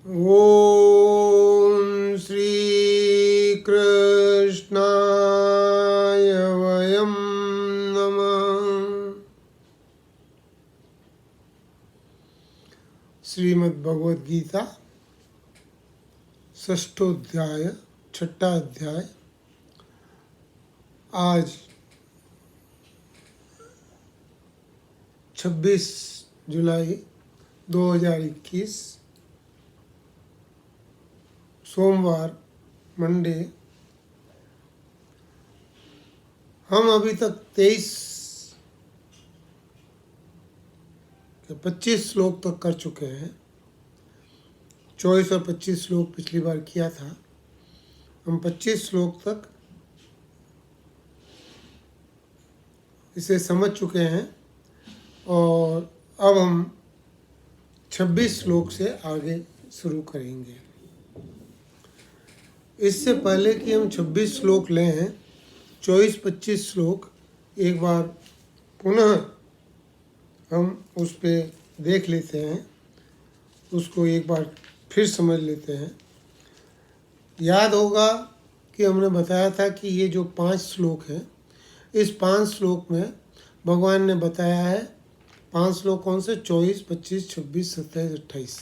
ओम श्री कृष्णाय वयं नमः। श्रीमद् भगवद गीता षष्ठोध्याय छठा अध्याय। आज 26 जुलाई 2021 सोमवार मंडे। हम अभी तक 25 श्लोक तक कर चुके हैं। 24 और 25 श्लोक पिछली बार किया था। हम 25 श्लोक तक इसे समझ चुके हैं और अब हम 26 श्लोक से आगे शुरू करेंगे। इससे पहले कि हम 26 श्लोक लें, 24-25 श्लोक एक बार पुनः हम उस पे देख लेते हैं, उसको एक बार फिर समझ लेते हैं। याद होगा कि हमने बताया था कि ये जो 5 श्लोक हैं, इस 5 श्लोक में भगवान ने बताया है। 5 श्लोक कौन से? 24, 25, 26, 27, 28।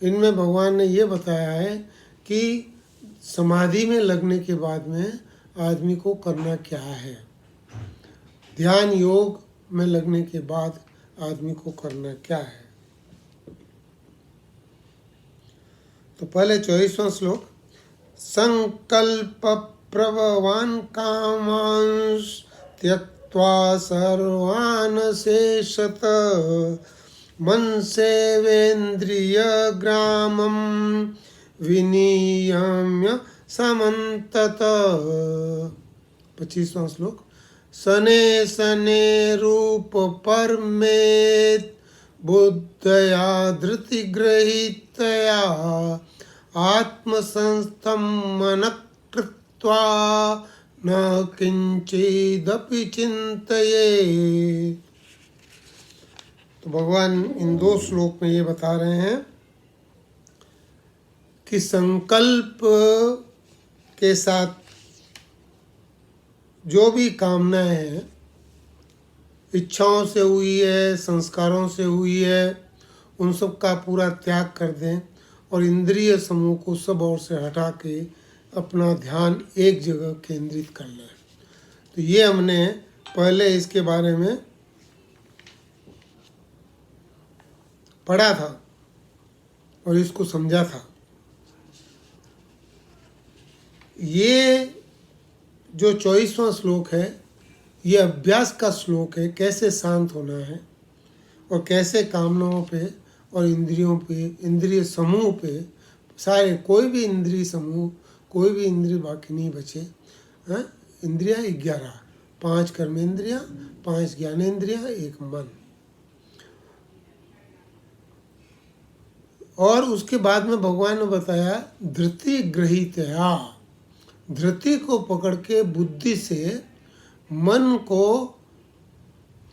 इनमें भगवान ने ये बताया है कि समाधि में लगने के बाद में आदमी को करना क्या है। ध्यान योग में लगने के बाद आदमी को करना क्या है। तो पहले 24वां श्लोक। संकल्प प्रभवान कामांश त्यक्त्वा सर्वान् शेषत मन सेवेन्द्रिय ग्रामम विनियम्य समन्तत। 25वां श्लोक। सने सने रूप परमेत बुद्धया धृति गृहीतया आत्मसंस्थं मनः कृत्वा न किंचिदपि चिंतयेत्। तो भगवान इन 2 श्लोक में ये बता रहे हैं कि संकल्प के साथ जो भी कामनाएं हैं, इच्छाओं से हुई है, संस्कारों से हुई है, उन सब का पूरा त्याग कर दें और इंद्रिय समूह को सब ओर से हटा के अपना ध्यान एक जगह केंद्रित कर लें। तो ये हमने पहले इसके बारे में पढ़ा था और इसको समझा था। ये जो 24वां श्लोक है, ये अभ्यास का श्लोक है। कैसे शांत होना है और कैसे कामनाओं पे और इंद्रियों पे, इंद्रिय समूह पे, सारे कोई भी इंद्रिय समूह, कोई भी इंद्रिय बाकी नहीं बचे। इंद्रियां 11, 5 कर्मेंद्रियां, 5 ज्ञानेंद्रियां, 1 मन। और उसके बाद में भगवान ने बताया धृति गृहीतया, धृति को पकड़ के बुद्धि से मन को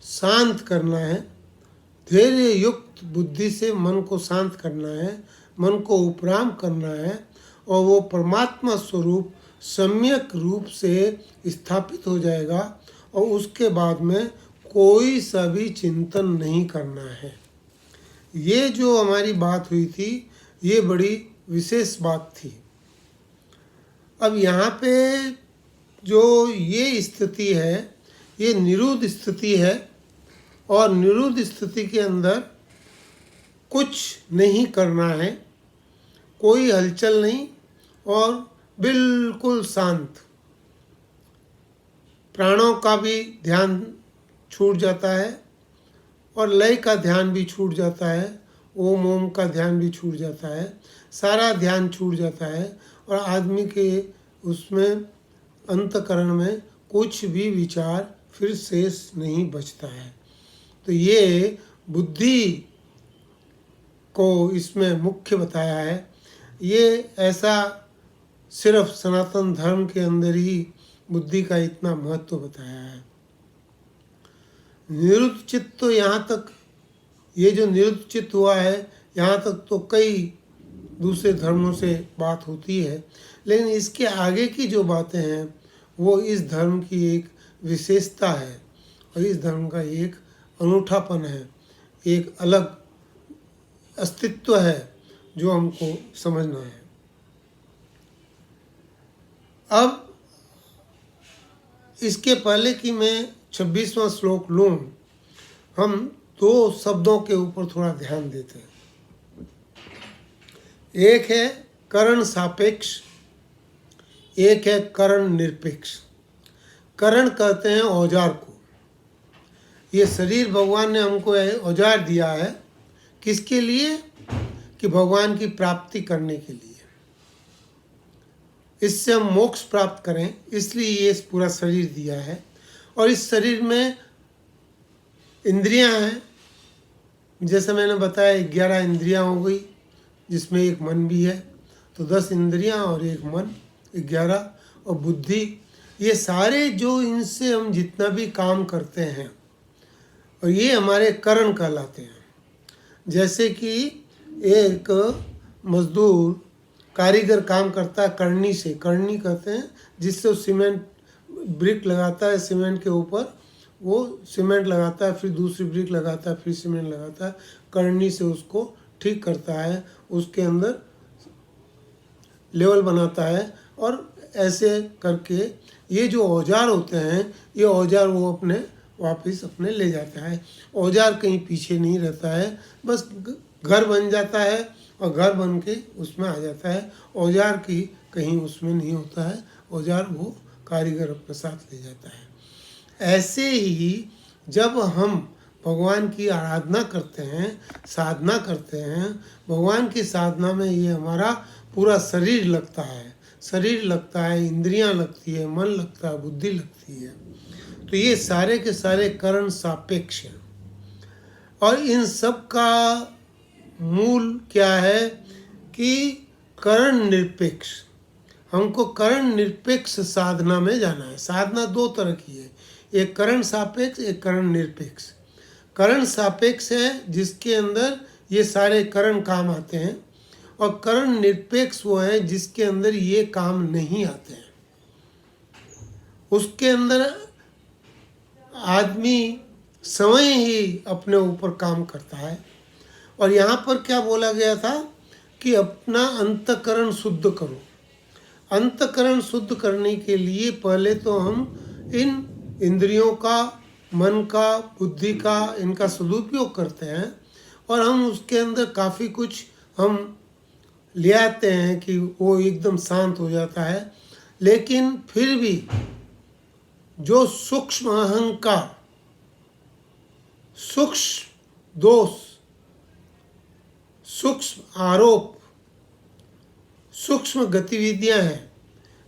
शांत करना है। धैर्य युक्त बुद्धि से मन को शांत करना है, मन को उपराम करना है और वो परमात्मा स्वरूप सम्यक रूप से स्थापित हो जाएगा और उसके बाद में कोई सा भी चिंतन नहीं करना है। ये जो हमारी बात हुई थी, ये बड़ी विशेष बात थी। अब यहाँ पे जो ये स्थिति है, ये निरुद्ध स्थिति है और निरुद्ध स्थिति के अंदर कुछ नहीं करना है, कोई हलचल नहीं और बिल्कुल शांत। प्राणों का भी ध्यान छूट जाता है और लय का ध्यान भी छूट जाता है, ओम ओम का ध्यान भी छूट जाता है, सारा ध्यान छूट जाता है और आदमी के उसमें अंतकरण में कुछ भी विचार फिर शेष नहीं बचता है। तो ये बुद्धि को इसमें मुख्य बताया है। ये ऐसा सिर्फ सनातन धर्म के अंदर ही बुद्धि का इतना महत्व बताया है। निरुद्ध चित्त तो यहाँ तक, ये जो निरुद्ध चित्त हुआ है, यहाँ तक तो कई दूसरे धर्मों से बात होती है, लेकिन इसके आगे की जो बातें हैं वो इस धर्म की एक विशेषता है और इस धर्म का एक अनूठापन है, एक अलग अस्तित्व है जो हमको समझना है। अब इसके पहले कि मैं 26वां श्लोक लूँ, हम दो शब्दों के ऊपर थोड़ा ध्यान देते हैं। एक है करण सापेक्ष, एक है करण निरपेक्ष। करण कहते हैं औजार को। ये शरीर भगवान ने हमको औजार दिया है, किसके लिए? कि भगवान की प्राप्ति करने के लिए, इससे हम मोक्ष प्राप्त करें, इसलिए ये पूरा शरीर दिया है। और इस शरीर में इंद्रियां हैं, जैसे मैंने बताया 11 इंद्रियां हो गई, जिसमें एक मन भी है, तो 10 इंद्रियां और एक मन, 11, और बुद्धि। ये सारे जो इनसे हम जितना भी काम करते हैं, और ये हमारे करण कहलाते हैं। जैसे कि एक मजदूर कारीगर काम करता है करनी से, करनी कहते हैं जिससे वो सीमेंट ब्रिक लगाता है, सीमेंट के ऊपर वो सीमेंट लगाता है, फिर दूसरी ब्रिक लगाता है, फिर सीमेंट लगाता है, करनी से उसको ठीक करता है, उसके अंदर लेवल बनाता है। और ऐसे करके ये जो औजार होते हैं, ये औजार वो अपने वापस अपने ले जाता है। औजार कहीं पीछे नहीं रहता है, बस घर बन जाता है और घर बन के उसमें आ जाता है। औजार की कहीं उसमें नहीं होता है, औजार वो कारीगर अपने साथ ले जाता है। ऐसे ही जब हम भगवान की आराधना करते हैं, साधना करते हैं, भगवान की साधना में ये हमारा पूरा शरीर लगता है, शरीर लगता है, इंद्रियां लगती है, मन लगता है, बुद्धि लगती है। तो ये सारे के सारे करण सापेक्ष हैं। और इन सब का मूल क्या है कि करण निरपेक्ष। हमको करण निरपेक्ष साधना में जाना है। साधना दो तरह की है, एक करण सापेक्ष, एक करण निरपेक्ष। करण सापेक्ष है जिसके अंदर ये सारे करण काम आते हैं, और करण निरपेक्ष वो है जिसके अंदर ये काम नहीं आते हैं। उसके अंदर आदमी स्वयं ही अपने ऊपर काम करता है। और यहाँ पर क्या बोला गया था कि अपना अंतकरण शुद्ध करो। अंतकरण शुद्ध करने के लिए पहले तो हम इन इंद्रियों का, मन का, बुद्धि का, इनका सदुपयोग करते हैं, और हम उसके अंदर काफ़ी कुछ हम ले आते हैं कि वो एकदम शांत हो जाता है। लेकिन फिर भी जो सूक्ष्म अहंकार, सूक्ष्म दोष, सूक्ष्म आरोप, सूक्ष्म गतिविधियां हैं,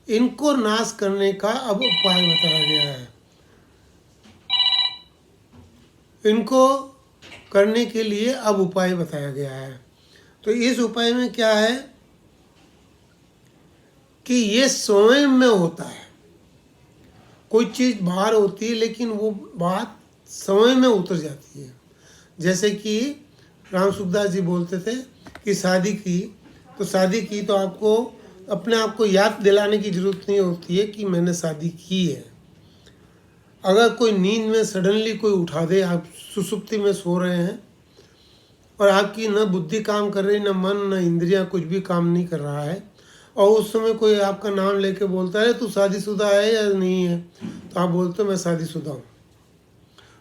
इनको नाश करने का अब उपाय बताया गया है। इनको करने के लिए अब उपाय बताया गया है। तो इस उपाय में क्या है कि ये स्वयं में होता है। कोई चीज़ बाहर होती है लेकिन वो बात स्वयं में उतर जाती है। जैसे कि राम सुखदास जी बोलते थे कि शादी की तो आपको अपने आप को याद दिलाने की ज़रूरत नहीं होती है कि मैंने शादी की है। अगर कोई नींद में सडनली कोई उठा दे, आप सुसुप्ति में सो रहे हैं और आपकी न बुद्धि काम कर रही, न मन, न इंद्रियां, कुछ भी काम नहीं कर रहा है, और उस समय कोई आपका नाम लेके बोलता है तू शादीशुदा है या नहीं है, तो आप बोलते हो मैं शादीशुदा हूँ।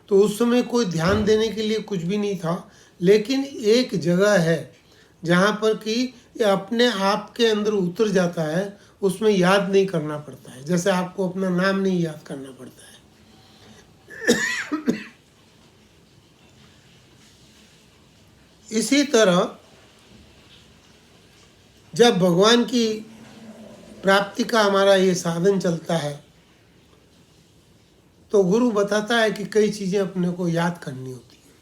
तो उस समय कोई ध्यान देने के लिए कुछ भी नहीं था, लेकिन एक जगह है जहाँ पर कि ये अपने आप के अंदर उतर जाता है, उसमें याद नहीं करना पड़ता है। जैसे आपको अपना नाम नहीं याद करना पड़ता है। इसी तरह जब भगवान की प्राप्ति का हमारा ये साधन चलता है तो गुरु बताता है कि कई चीज़ें अपने को याद करनी होती हैं।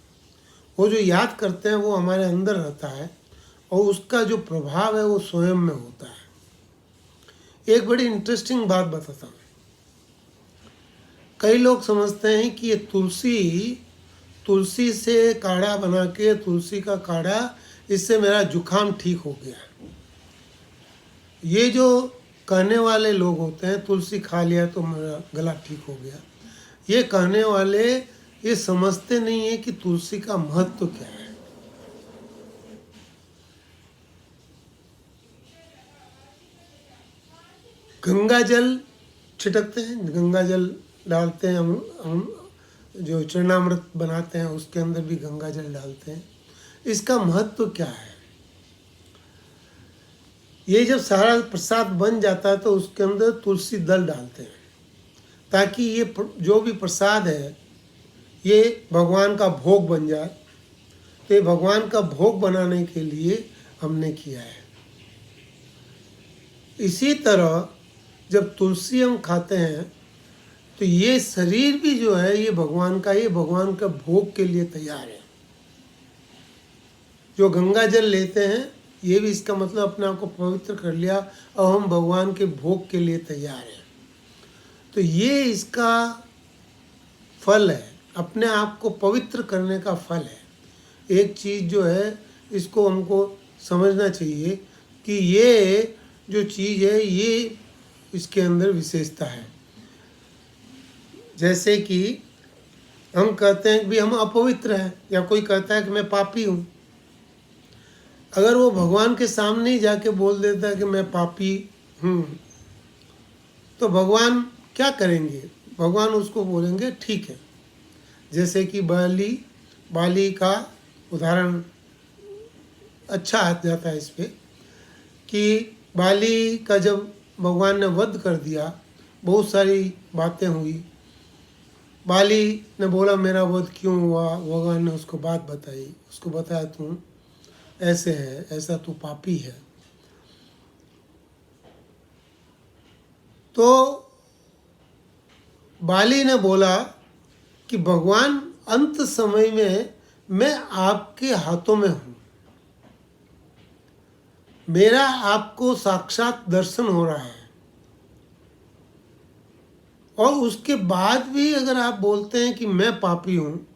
वो जो याद करते हैं वो हमारे अंदर रहता है और उसका जो प्रभाव है वो स्वयं में होता है। एक बड़ी इंटरेस्टिंग बात बताता हूँ। कई लोग समझते हैं कि ये तुलसी से काढ़ा बना के, तुलसी का काढ़ा, इससे मेरा जुकाम ठीक हो गया। ये जो कहने वाले लोग होते हैं तुलसी खा लिया तो मेरा गला ठीक हो गया, ये कहने वाले ये समझते नहीं है कि तुलसी का महत्व क्या है। गंगा जल छिटकते हैं, गंगा जल डालते हैं, हम जो चरणामृत बनाते हैं उसके अंदर भी गंगा जल डालते हैं। इसका महत्व क्या है? ये जब सारा प्रसाद बन जाता है तो उसके अंदर तुलसी दल डालते हैं, ताकि ये जो भी प्रसाद है ये भगवान का भोग बन जाए। तो ये भगवान का भोग बनाने के लिए हमने किया है। इसी तरह जब तुलसी हम खाते हैं तो ये शरीर भी जो है ये भगवान का भोग के लिए तैयार है। जो गंगा जल लेते हैं ये भी इसका मतलब अपने आप को पवित्र कर लिया और हम भगवान के भोग के लिए तैयार हैं। तो ये इसका फल है, अपने आप को पवित्र करने का फल है। एक चीज़ जो है इसको हमको समझना चाहिए कि ये जो चीज़ है ये इसके अंदर विशेषता है। जैसे कि हम कहते हैं कि हम अपवित्र हैं, या कोई कहता है कि मैं पापी हूँ। अगर वो भगवान के सामने ही जाके बोल देता है कि मैं पापी हूँ, तो भगवान क्या करेंगे? भगवान उसको बोलेंगे ठीक है। जैसे कि बाली का उदाहरण अच्छा आ जाता है इस पे, कि बाली का जब भगवान ने वध कर दिया, बहुत सारी बातें हुई। बाली ने बोला मेरा वध क्यों हुआ, भगवान ने उसको बात बताई, उसको बताया तू ऐसे है, ऐसा तू पापी है। तो बाली ने बोला कि भगवान अंत समय में मैं आपके हाथों में हूँ, मेरा आपको साक्षात दर्शन हो रहा है, और उसके बाद भी अगर आप बोलते हैं कि मैं पापी हूँ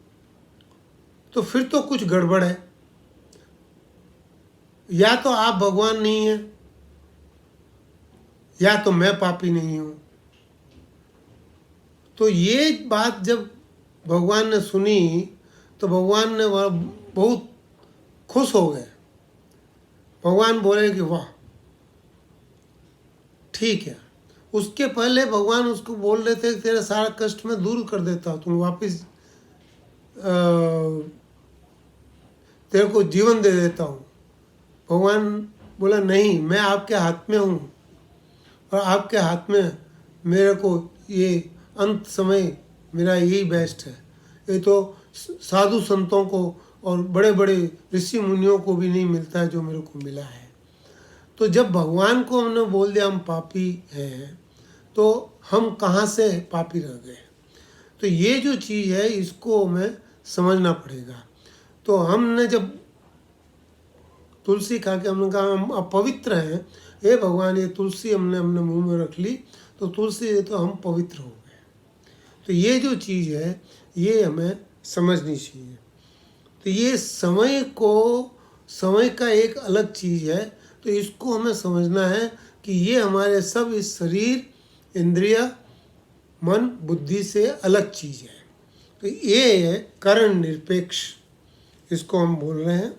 तो फिर तो कुछ गड़बड़ है। या तो आप भगवान नहीं हैं, या तो मैं पापी नहीं हूँ। तो ये बात जब भगवान ने सुनी तो भगवान ने बहुत खुश हो गए। भगवान बोले कि वाह ठीक है। उसके पहले भगवान उसको बोल रहे थे तेरा सारा कष्ट मैं दूर कर देता हूँ, तुम वापस तेरे को जीवन दे देता हूँ। भगवान बोला नहीं, मैं आपके हाथ में हूँ, और आपके हाथ में मेरे को ये अंत समय मेरा यही बेस्ट है। ये तो साधु संतों को और बड़े बड़े ऋषि मुनियों को भी नहीं मिलता है जो मेरे को मिला है। तो जब भगवान को हमने बोल दिया हम पापी हैं, तो हम कहाँ से पापी रह गए? तो ये जो चीज़ है इसको हमें समझना पड़ेगा। तो हमने जब तुलसी खा के हमने कहा हम अपवित्र हैं, हे भगवान ये तुलसी हमने अपने मुंह में रख ली तो तुलसी तो हम पवित्र हो गए। तो ये जो चीज़ है ये हमें समझनी चाहिए। तो ये समय का एक अलग चीज़ है, तो इसको हमें समझना है कि ये हमारे सब इस शरीर, इंद्रिय, मन, बुद्धि से अलग चीज़ है। तो ये है करण निरपेक्ष, इसको हम बोल रहे हैं।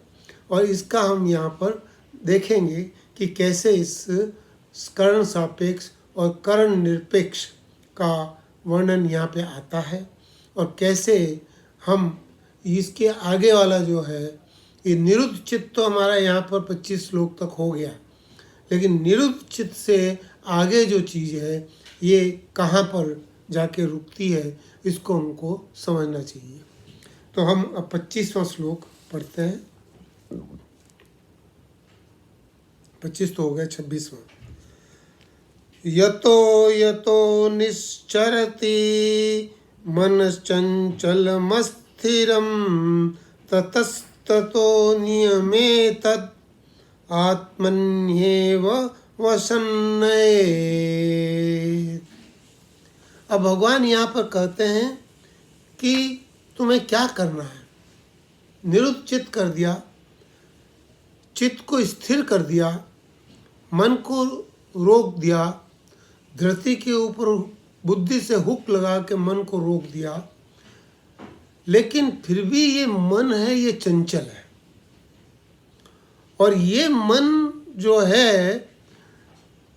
और इसका हम यहाँ पर देखेंगे कि कैसे इस करण सापेक्ष और करण निरपेक्ष का वर्णन यहाँ पे आता है, और कैसे हम इसके आगे वाला जो है ये निरुद्ध चित्त तो हमारा यहाँ पर 25 श्लोक तक हो गया, लेकिन निरुद्ध चित्त से आगे जो चीज़ है ये कहाँ पर जाके रुकती है इसको हमको समझना चाहिए। तो हम अब 25वां श्लोक पढ़ते हैं। 25 तो हो गया, 26वां। यतो यतो निश्चरति मनश्चञ्चलमस्थिरं ततस्ततो नियमेतत् आत्मन्येव वसन्नयेत्। अब भगवान यहाँ पर कहते हैं कि तुम्हें क्या करना है। निरुद्ध चित्त कर दिया, चित्त को स्थिर कर दिया, मन को रोक दिया, धृति के ऊपर बुद्धि से हुक लगा के मन को रोक दिया, लेकिन फिर भी ये मन है, ये चंचल है। और ये मन जो है,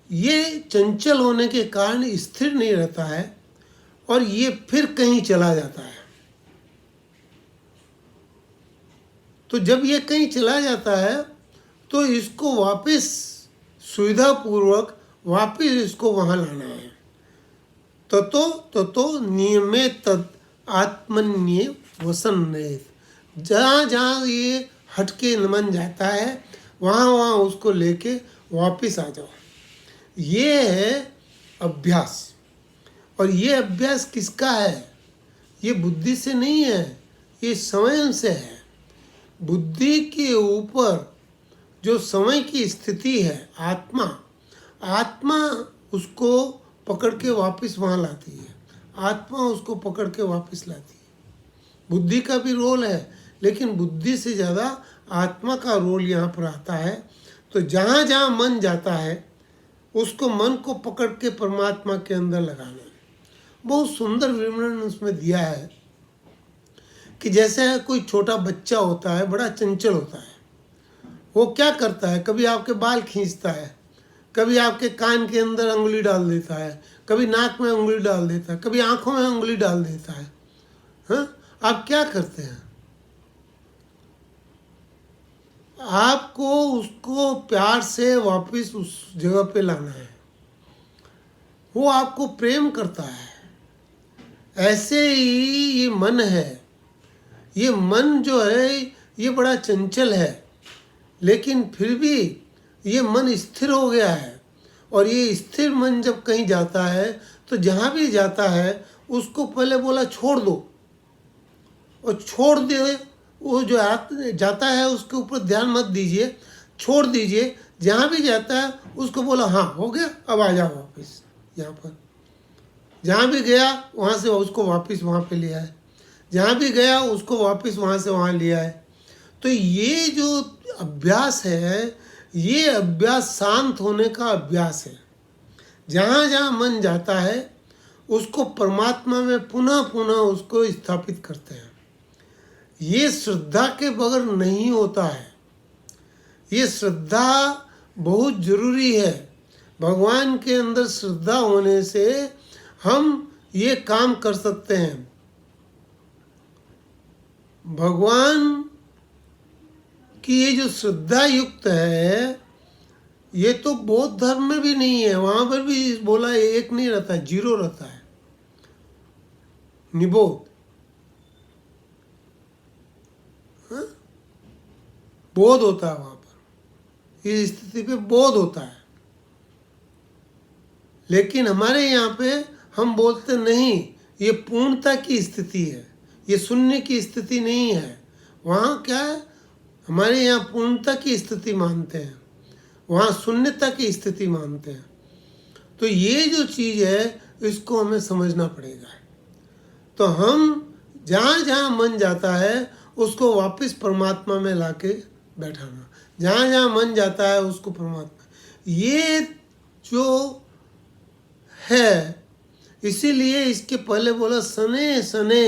ये चंचल होने के कारण स्थिर नहीं रहता है और ये फिर कहीं चला जाता है। तो जब ये कहीं चला जाता है तो इसको वापस सुविधापूर्वक वापस इसको वहाँ लाना है। ततो नियमे तद आत्मन्य वसन्नेत। जहाँ जहाँ ये हटके मन जाता है वहाँ वहाँ उसको लेके वापस आ जाओ। ये है अभ्यास। और ये अभ्यास किसका है? ये बुद्धि से नहीं है, ये स्वयं से है। बुद्धि के ऊपर जो समय की स्थिति है, आत्मा उसको पकड़ के वापस वहाँ लाती है। आत्मा उसको पकड़ के वापस लाती है। बुद्धि का भी रोल है, लेकिन बुद्धि से ज़्यादा आत्मा का रोल यहाँ पर आता है। तो जहाँ जहाँ मन जाता है उसको मन को पकड़ के परमात्मा के अंदर लगाना है। बहुत सुंदर विवरण उसमें दिया है कि जैसे कोई छोटा बच्चा होता है, बड़ा चंचल होता है। वो क्या करता है? कभी आपके बाल खींचता है, कभी आपके कान के अंदर उंगली डाल देता है, कभी नाक में उंगली डाल देता है, कभी आंखों में उंगली डाल देता है। हाँ, आप क्या करते हैं? आपको उसको प्यार से वापस उस जगह पे लाना है। वो आपको प्रेम करता है। ऐसे ही ये मन है। ये मन जो है ये बड़ा चंचल है, लेकिन फिर भी ये मन स्थिर हो गया है। और ये स्थिर मन जब कहीं जाता है तो जहाँ भी जाता है उसको पहले बोला छोड़ दो, और छोड़ दे। वो जो जाता है उसके ऊपर ध्यान मत दीजिए, छोड़ दीजिए। जहाँ भी जाता है उसको बोला हाँ हो गया, अब आ जाओ वापस यहाँ पर। जहाँ भी गया वहाँ से उसको वापस वहाँ पे ले आए, जहाँ भी गया उसको वापस वहाँ से वहाँ ले आए। तो ये जो अभ्यास है, ये अभ्यास शांत होने का अभ्यास है। जहाँ जहाँ मन जाता है उसको परमात्मा में पुनः पुनः उसको स्थापित करते हैं। ये श्रद्धा के बगैर नहीं होता है। ये श्रद्धा बहुत जरूरी है। भगवान के अंदर श्रद्धा होने से हम ये काम कर सकते हैं। भगवान की ये जो श्रद्धा युक्त है, ये तो बौद्ध धर्म में भी नहीं है। वहाँ पर भी बोला एक नहीं रहता है, जीरो रहता है, निबोध। हाँ? बोध होता है वहाँ पर, इस स्थिति पे बोध होता है। लेकिन हमारे यहाँ पे हम बोलते नहीं, ये पूर्णता की स्थिति है, ये शून्य की स्थिति नहीं है। वहाँ क्या है, हमारे यहाँ पूर्णता की स्थिति मानते हैं, वहाँ शून्यता की स्थिति मानते हैं। तो ये जो चीज़ है इसको हमें समझना पड़ेगा। तो हम जहाँ जहाँ मन जाता है उसको वापस परमात्मा में लाके बैठाना। जहाँ जहाँ मन जाता है उसको परमात्मा, ये जो है। इसीलिए इसके पहले बोला सने सने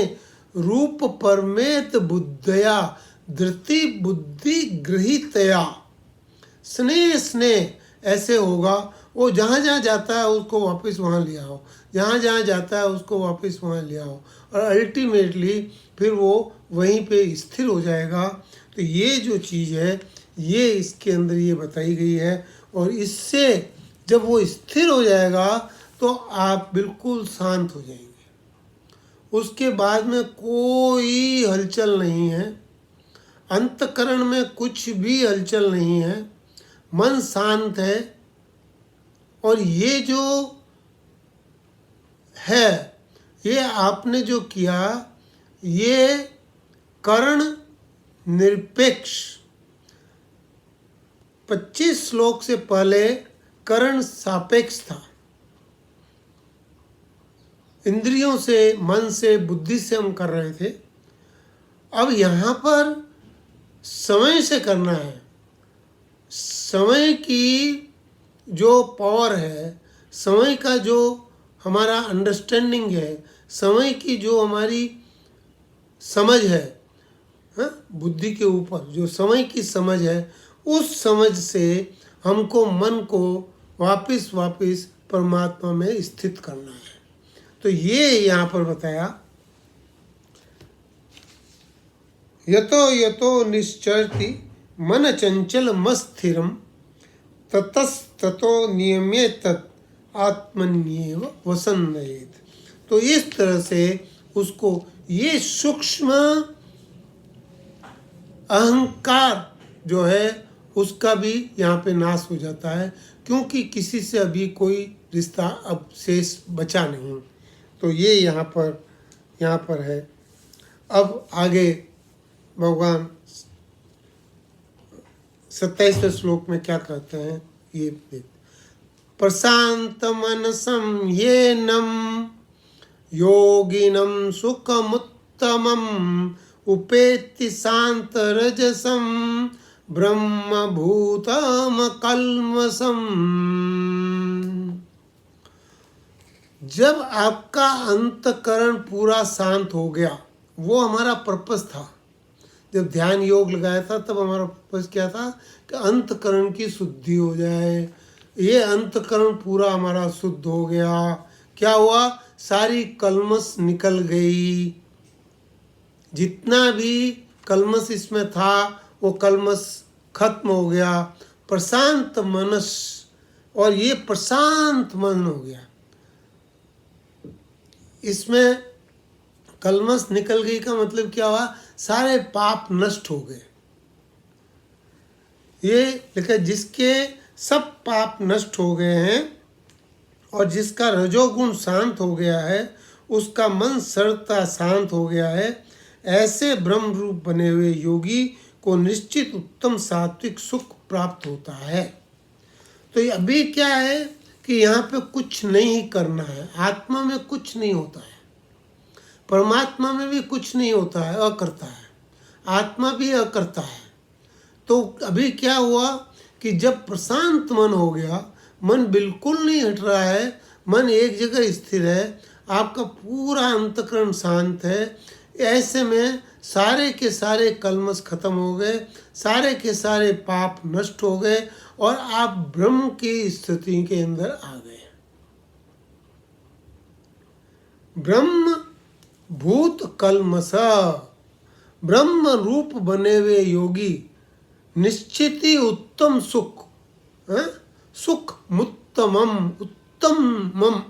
रूप परमेत बुद्धया धृति बुद्धि गृहीतया। स्नेह स्नेह ऐसे होगा। वो जहाँ जहाँ जाता है उसको वापस वहाँ ले आओ, जहाँ जहाँ जाता है उसको वापस वहाँ ले आओ, और अल्टीमेटली फिर वो वहीं पे स्थिर हो जाएगा। तो ये जो चीज़ है ये इसके अंदर ये बताई गई है। और इससे जब वो स्थिर हो जाएगा तो आप बिल्कुल शांत हो जाएंगे। उसके बाद में कोई हलचल नहीं है, अंतकरण में कुछ भी हलचल नहीं है, मन शांत है। और ये जो है, ये आपने जो किया, ये करण निरपेक्ष 25 श्लोक से पहले करण सापेक्ष था। इंद्रियों से, मन से, बुद्धि से हम कर रहे थे। अब यहाँ पर समय से करना है। समय की जो पावर है, समय का जो हमारा अंडरस्टैंडिंग है, समय की जो हमारी समझ है, हाँ, बुद्धि के ऊपर जो समय की समझ है, उस समझ से हमको मन को वापस परमात्मा में स्थित करना है। तो ये यहाँ पर बताया, यतो यतो निश्चरति मन चंचल मस्थिरम ततस्ततो नियम्य तत् आत्मन्येव वसन्नयेत। तो इस तरह से उसको ये सूक्ष्म अहंकार जो है उसका भी यहाँ पे नाश हो जाता है, क्योंकि किसी से अभी कोई रिश्ता अब शेष बचा नहीं। तो ये यहाँ पर है। अब आगे भगवान 27वें श्लोक में क्या कहते हैं ये देख। प्रशांत मनसं येनम योगिनम सुखमुत्तमम उपेति शांत रजसम ब्रह्मभूतम कल्मषम। जब आपका अंतकरण पूरा शांत हो गया, वो हमारा पर्पस था। जब ध्यान योग लगाया था तब हमारा पर्पस क्या था कि अंतकरण की शुद्धि हो जाए। ये अंतकरण पूरा हमारा शुद्ध हो गया, क्या हुआ, सारी कल्मश निकल गई। जितना भी कल्मश इसमें था वो कल्मश खत्म हो गया। प्रशांत मनस, और ये प्रशांत मन हो गया। इसमें कल्मश निकल गई का मतलब क्या हुआ, सारे पाप नष्ट हो गए। ये लिखा, जिसके सब पाप नष्ट हो गए हैं और जिसका रजोगुण शांत हो गया है, उसका मन सर्वथा शांत हो गया है, ऐसे ब्रह्म रूप बने हुए योगी को निश्चित उत्तम सात्विक सुख प्राप्त होता है। तो अभी क्या है कि यहाँ पे कुछ नहीं करना है। आत्मा में कुछ नहीं होता है, परमात्मा में भी कुछ नहीं होता है, अकर्ता है। आत्मा भी अकर्ता है। तो अभी क्या हुआ कि जब प्रशांत मन हो गया, मन बिल्कुल नहीं हट रहा है, मन एक जगह स्थिर है, आपका पूरा अंतकरण शांत है, ऐसे में सारे के सारे कल्मश खत्म हो गए, सारे के सारे पाप नष्ट हो गए और आप ब्रह्म की स्थिति के अंदर आ गए। ब्रह्म भूत कल्मष, ब्रह्म रूप बने हुए योगी निश्चित ही उत्तम सुख, सुख मुत्तमम, उत्तमम,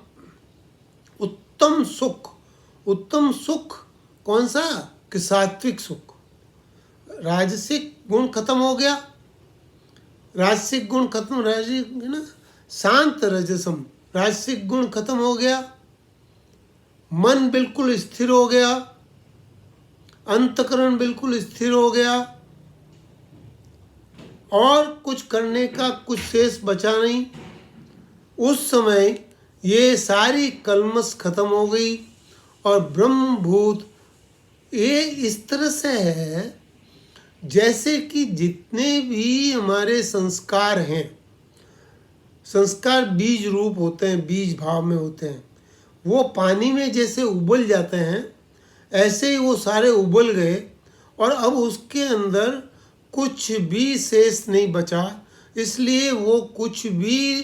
उत्तम सुख। उत्तम सुख कौन सा, कि सात्विक सुख। राजसिक गुण खत्म हो गया, राजसिक गुण खत्म, राजसिक ना, शांत रजसम, राजसिक गुण खत्म हो गया, मन बिल्कुल स्थिर हो गया, अंतकरण बिल्कुल स्थिर हो गया और कुछ करने का कुछ शेष बचा नहीं। उस समय ये सारी कल्मश खत्म हो गई और ब्रह्मभूत ये इस तरह से है जैसे कि जितने भी हमारे संस्कार हैं, संस्कार बीज रूप होते हैं, बीज भाव में होते हैं, वो पानी में जैसे उबल जाते हैं, ऐसे ही वो सारे उबल गए और अब उसके अंदर कुछ भी शेष नहीं बचा। इसलिए वो कुछ भी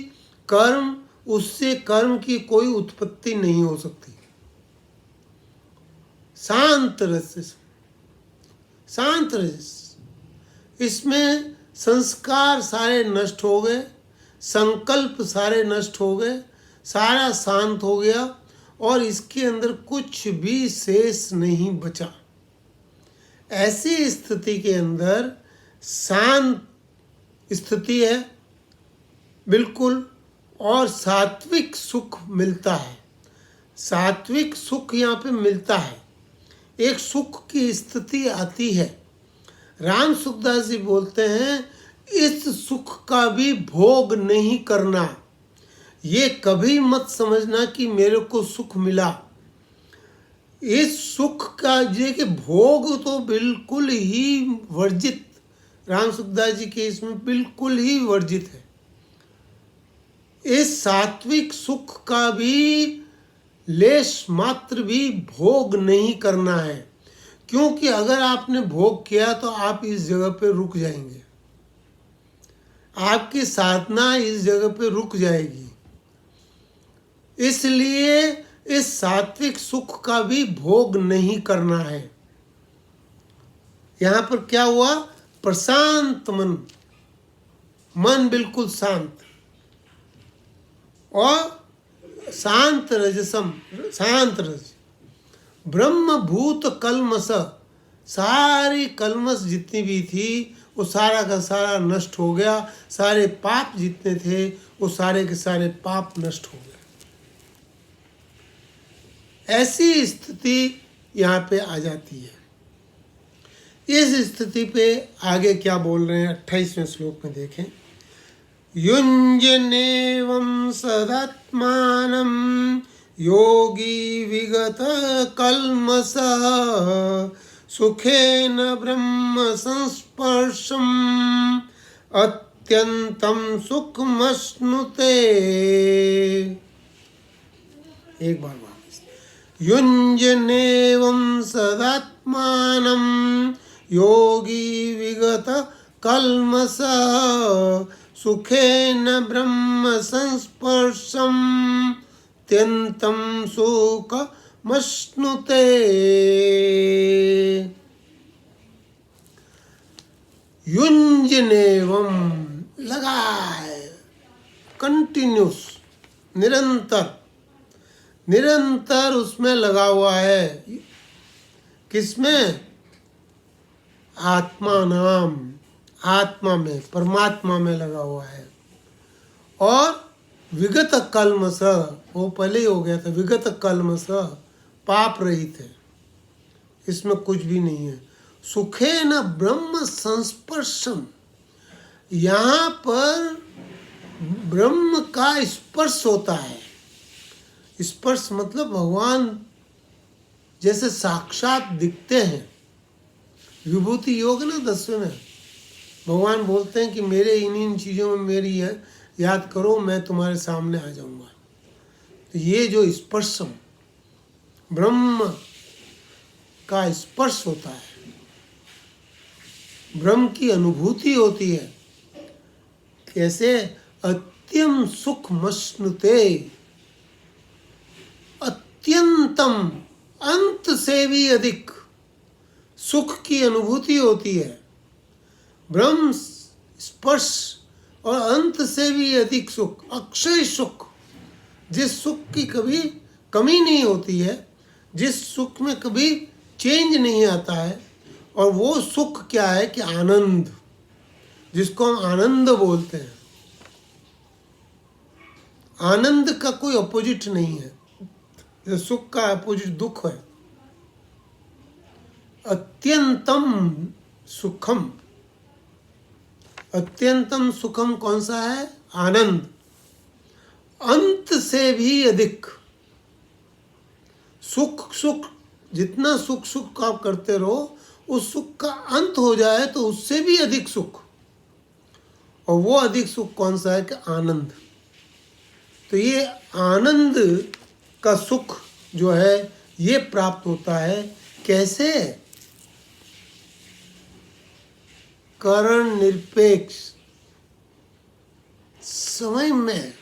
कर्म, उससे कर्म की कोई उत्पत्ति नहीं हो सकती। शांत रस, शांत रस, इसमें संस्कार सारे नष्ट हो गए, संकल्प सारे नष्ट हो गए, सारा शांत हो गया और इसके अंदर कुछ भी शेष नहीं बचा। ऐसी स्थिति के अंदर शांत स्थिति है बिल्कुल, और सात्विक सुख मिलता है। सात्विक सुख यहाँ पे मिलता है, एक सुख की स्थिति आती है। राम सुखदास जी बोलते हैं, इस सुख का भी भोग नहीं करना। ये कभी मत समझना कि मेरे को सुख मिला। इस सुख का ये कि भोग तो बिल्कुल ही वर्जित, राम सुखदास जी के इसमें बिल्कुल ही वर्जित है। इस सात्विक सुख का भी लेश मात्र भी भोग नहीं करना है, क्योंकि अगर आपने भोग किया तो आप इस जगह पे रुक जाएंगे, आपकी साधना इस जगह पे रुक जाएगी। इसलिए इस सात्विक सुख का भी भोग नहीं करना है। यहां पर क्या हुआ? प्रशांत मन, मन बिल्कुल शांत, और शांत रजसम, शांत रज, ब्रह्म भूत कलमस, सारी कलमस जितनी भी थी वो सारा का सारा नष्ट हो गया। सारे पाप जितने थे वो सारे के सारे पाप नष्ट हो गए। ऐसी स्थिति यहाँ पे आ जाती है। इस स्थिति पे आगे क्या बोल रहे हैं 28वें श्लोक में देखें। युञ्जनेवं सदात्मानं योगी विगत कल्मषः सुखेन ब्रह्म संस्पर्शम् अत्यंतं सुखमश्नुते। एक बार वापस। युञ्जनेवं सदात्मानं योगी विगत कल्मषः सुखेन ब्रह्म संस्पर्शम् अत्यंतं सुखमश्नुते। युञ्जनेवं लगाए, कंटिन्यूस, निरंतर, निरंतर उसमें लगा हुआ है। किसमें? आत्मा नाम, आत्मा में, परमात्मा में लगा हुआ है। और विगत कल्मष, वो पहले ही हो गया था, विगत कल्मष, पाप रहित है, इसमें कुछ भी नहीं है। सुखेन ब्रह्म संस्पर्शम, यहाँ पर ब्रह्म का स्पर्श होता है। स्पर्श मतलब भगवान जैसे साक्षात दिखते हैं। विभूति योग ना 10वें में भगवान बोलते हैं कि मेरे इन चीज़ों में मेरी याद करो, मैं तुम्हारे सामने आ जाऊंगा। तो ये जो स्पर्शम, ब्रह्म का स्पर्श होता है, ब्रह्म की अनुभूति होती है। कैसे? अत्यम सुख मश्नुते, अत्यंतम, अंत से भी अधिक सुख की अनुभूति होती है। ब्रह्म स्पर्श और अंत से भी अधिक सुख, अक्षय सुख, जिस सुख की कभी कमी नहीं होती है, जिस सुख में कभी चेंज नहीं आता है। और वो सुख क्या है कि आनंद, जिसको हम आनंद बोलते हैं। आनंद का कोई अपोजिट नहीं है। सुख का अपोजिट दुख है। अत्यंतम सुखम, अत्यंतम सुखम कौन सा है? आनंद। अंत से भी अधिक सुख, सुख जितना सुख सुख आप करते रहो, उस सुख का अंत हो जाए तो उससे भी अधिक सुख। और वो अधिक सुख कौन सा है कि आनंद। तो ये आनंद का सुख जो है ये प्राप्त होता है। कैसे? करण निरपेक्ष समय में।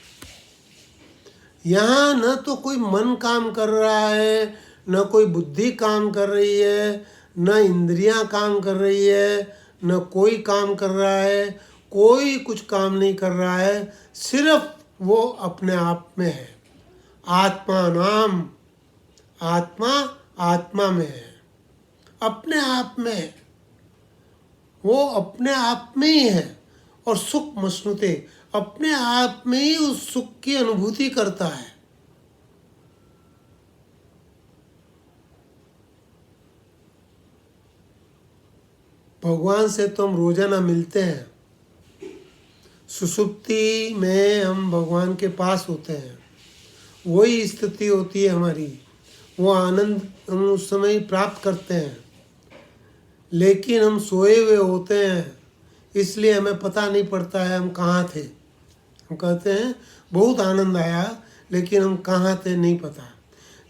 यहाँ न तो कोई मन काम कर रहा है, न कोई बुद्धि काम कर रही है, न इंद्रियां काम कर रही है, न कोई काम कर रहा है, कोई कुछ काम नहीं कर रहा है। सिर्फ वो अपने आप में है। आत्मा नाम, आत्मा आत्मा में है, अपने आप में, वो अपने आप में ही है। और सुख मश्नुते, अपने आप में ही उस सुख की अनुभूति करता है। भगवान से तो हम रोजाना मिलते हैं। सुषुप्ति में हम भगवान के पास होते हैं, वही स्थिति होती है हमारी, वो आनंद हम उस समय प्राप्त करते हैं। लेकिन हम सोए हुए होते हैं, इसलिए हमें पता नहीं पड़ता है हम कहाँ थे। हम कहते हैं बहुत आनंद आया, लेकिन हम कहाँ थे नहीं पता।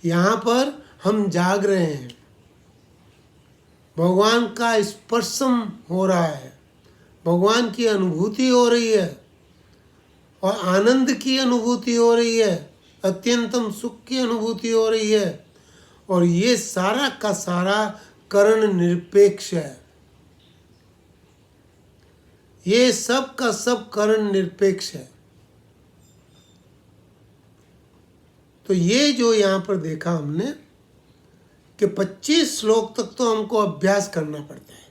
यहाँ पर हम जाग रहे हैं, भगवान का स्पर्शम हो रहा है, भगवान की अनुभूति हो रही है और आनंद की अनुभूति हो रही है, अत्यंतम सुख की अनुभूति हो रही है। और ये सारा का सारा करण निरपेक्ष है, ये सब का सब करण निरपेक्ष है। तो ये जो यहाँ पर देखा हमने कि 25 श्लोक तक तो हमको अभ्यास करना पड़ता है,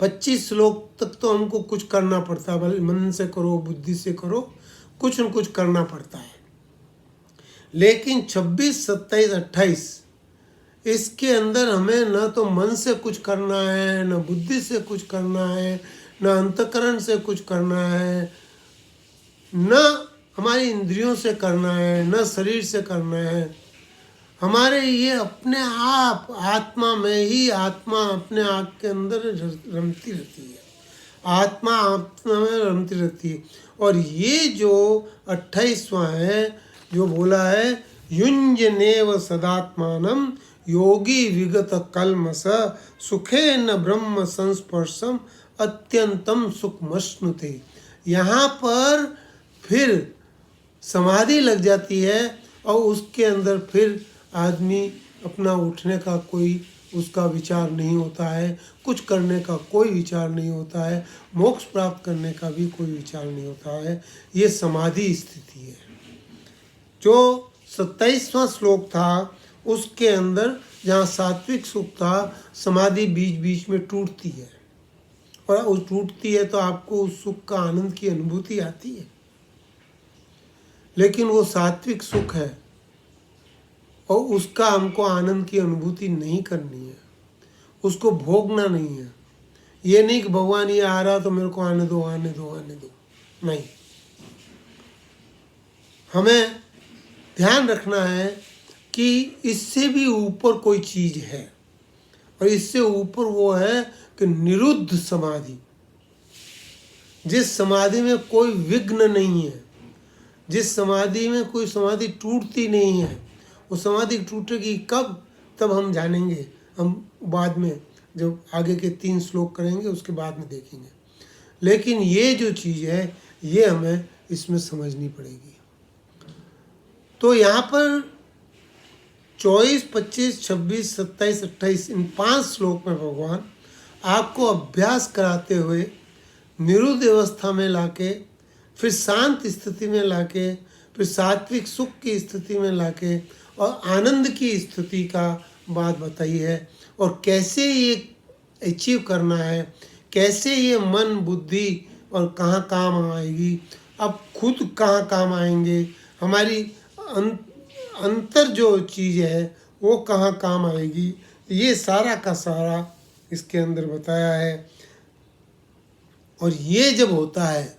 25 श्लोक तक तो हमको कुछ करना पड़ता है, भले मन से करो बुद्धि से करो, कुछ न कुछ करना पड़ता है। लेकिन 26, 27, 28 इसके अंदर हमें न तो मन से कुछ करना है, न बुद्धि से कुछ करना है, न अंतकरण से कुछ करना है, न हमारी इंद्रियों से करना है, न शरीर से करना है। हमारे ये अपने आप आत्मा में ही, आत्मा अपने आप के अंदर रमती रहती है, आत्मा आत्मा में रमती रहती है। और ये जो 28वां है जो बोला है, युञ्जनेव सदात्मानं योगी विगत कल्मष सुखे न ब्रह्म संस्पर्शम अत्यंतम सुखमश्नुते। यहाँ पर फिर समाधि लग जाती है और उसके अंदर फिर आदमी अपना उठने का कोई उसका विचार नहीं होता है, कुछ करने का कोई विचार नहीं होता है, मोक्ष प्राप्त करने का भी कोई विचार नहीं होता है। ये समाधि स्थिति है। जो 27वां श्लोक था उसके अंदर जहाँ सात्विक सुख था, समाधि बीच बीच में टूटती है, और उस टूटती है तो आपको उस सुख का आनंद की अनुभूति आती है, लेकिन वो सात्विक सुख है और उसका हमको आनंद की अनुभूति नहीं करनी है, उसको भोगना नहीं है। ये नहीं कि भगवान ये आ रहा तो मेरे को आने दो आने दो आने दो, नहीं। हमें ध्यान रखना है कि इससे भी ऊपर कोई चीज़ है, और इससे ऊपर वो है कि निरुद्ध समाधि, जिस समाधि में कोई विघ्न नहीं है, जिस समाधि में कोई समाधि टूटती नहीं है। वो समाधि टूटेगी कब, तब हम जानेंगे, हम बाद में जब आगे के 3 श्लोक करेंगे उसके बाद में देखेंगे। लेकिन ये जो चीज़ है ये हमें इसमें समझनी पड़ेगी। तो यहाँ पर 24, 25, 26, 27, 28 इन 5 श्लोक में भगवान आपको अभ्यास कराते हुए निरुद्ध अवस्था में लाके, फिर शांत स्थिति में लाके, फिर सात्विक सुख की स्थिति में लाके और आनंद की स्थिति का बात बताई है। और कैसे ये अचीव करना है, कैसे ये मन बुद्धि और कहाँ काम आएगी, अब खुद कहाँ काम आएंगे, हमारी अंतर जो चीज़ है वो कहाँ काम आएगी, ये सारा का सारा इसके अंदर बताया है। और ये जब होता है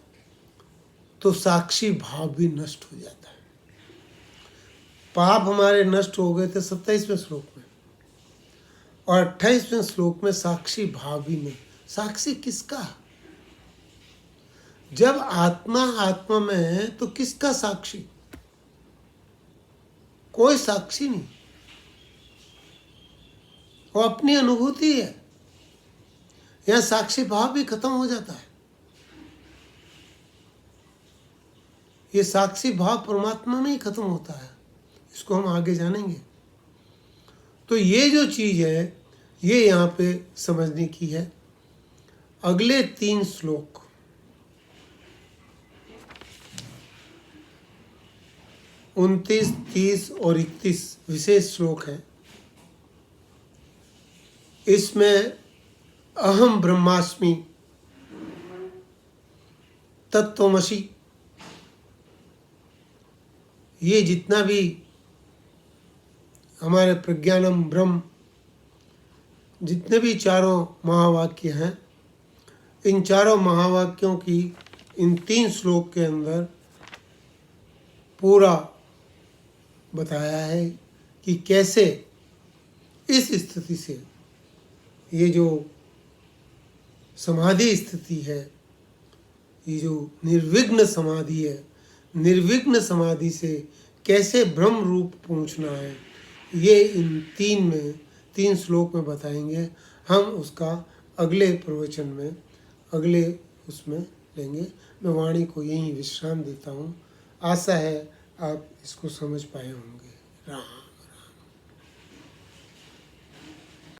तो साक्षी भाव भी नष्ट हो जाता है। पाप हमारे नष्ट हो गए थे 27वें श्लोक में, और 28वें श्लोक में साक्षी भाव भी नहीं। साक्षी किसका? जब आत्मा आत्मा में है तो किसका साक्षी? कोई साक्षी नहीं, वो अपनी अनुभूति है। यह साक्षी भाव भी खत्म हो जाता है। ये साक्षी भाव परमात्मा में ही खत्म होता है, इसको हम आगे जानेंगे। तो ये जो चीज़ है ये यहाँ पे समझने की है। अगले 3 श्लोक 29, 30 और 31 विशेष श्लोक हैं। इसमें अहम ब्रह्मास्मि तत्त्वमसि, ये जितना भी हमारे प्रज्ञानम ब्रह्म, जितने भी चारों महावाक्य हैं, इन चारों महावाक्यों की इन 3 श्लोक के अंदर पूरा बताया है कि कैसे इस स्थिति से, ये जो समाधि स्थिति है, ये जो निर्विघ्न समाधि है, निर्विघ्न समाधि से कैसे ब्रह्म रूप पहुंचना है, ये इन 3 श्लोक में बताएंगे। हम उसका अगले प्रवचन में, अगले उसमें लेंगे। मैं वाणी को यहीं विश्राम देता हूँ। आशा है आप इसको समझ पाए होंगे। राम।